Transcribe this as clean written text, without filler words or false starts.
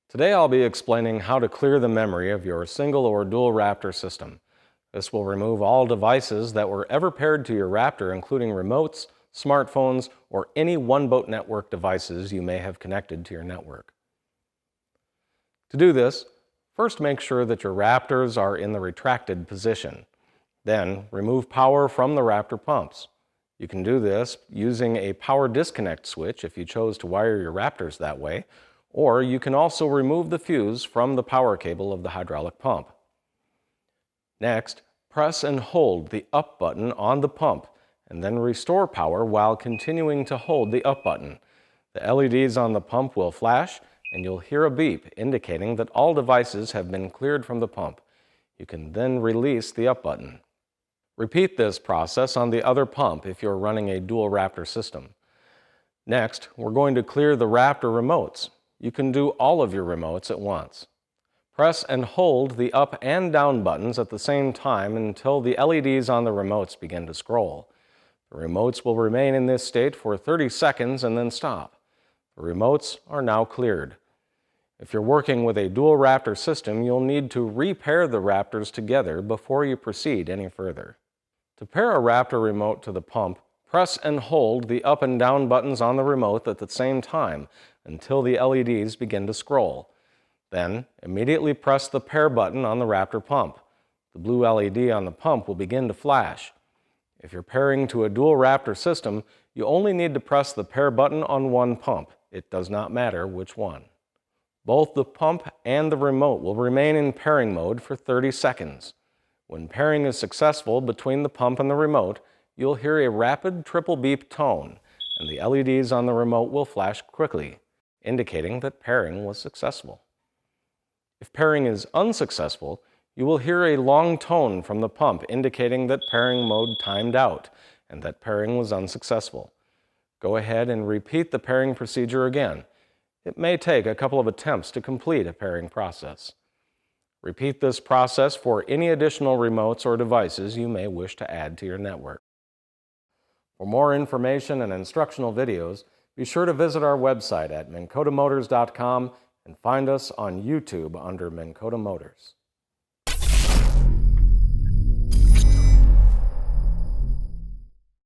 Today I'll be explaining how to clear the memory of your single or dual Raptor system. This will remove all devices that were ever paired to your Raptor, including remotes, smartphones, or any one-boat network devices you may have connected to your network. To do this, first make sure that your Raptors are in the retracted position. Then remove power from the Raptor pumps. You can do this using a power disconnect switch if you chose to wire your Raptors that way, or you can also remove the fuse from the power cable of the hydraulic pump. Next, press and hold the up button on the pump and then restore power while continuing to hold the up button. The LEDs on the pump will flash and you'll hear a beep indicating that all devices have been cleared from the pump. You can then release the up button. Repeat this process on the other pump if you're running a dual Raptor system. Next, we're going to clear the Raptor remotes. You can do all of your remotes at once. Press and hold the up and down buttons at the same time until the LEDs on the remotes begin to scroll. The remotes will remain in this state for 30 seconds and then stop. The remotes are now cleared. If you're working with a dual Raptor system, you'll need to repair the Raptors together before you proceed any further. To pair a Raptor remote to the pump, press and hold the up and down buttons on the remote at the same time until the LEDs begin to scroll. Then, immediately press the pair button on the Raptor pump. The blue LED on the pump will begin to flash. If you're pairing to a dual Raptor system, you only need to press the pair button on one pump. It does not matter which one. Both the pump and the remote will remain in pairing mode for 30 seconds. When pairing is successful between the pump and the remote, you'll hear a rapid triple beep tone, and the LEDs on the remote will flash quickly, indicating that pairing was successful. If pairing is unsuccessful, you will hear a long tone from the pump indicating that pairing mode timed out and that pairing was unsuccessful. Go ahead and repeat the pairing procedure again. It may take a couple of attempts to complete a pairing process. Repeat this process for any additional remotes or devices you may wish to add to your network. For more information and instructional videos, be sure to visit our website at minnkotamotors.com and find us on YouTube under Minn Kota Motors.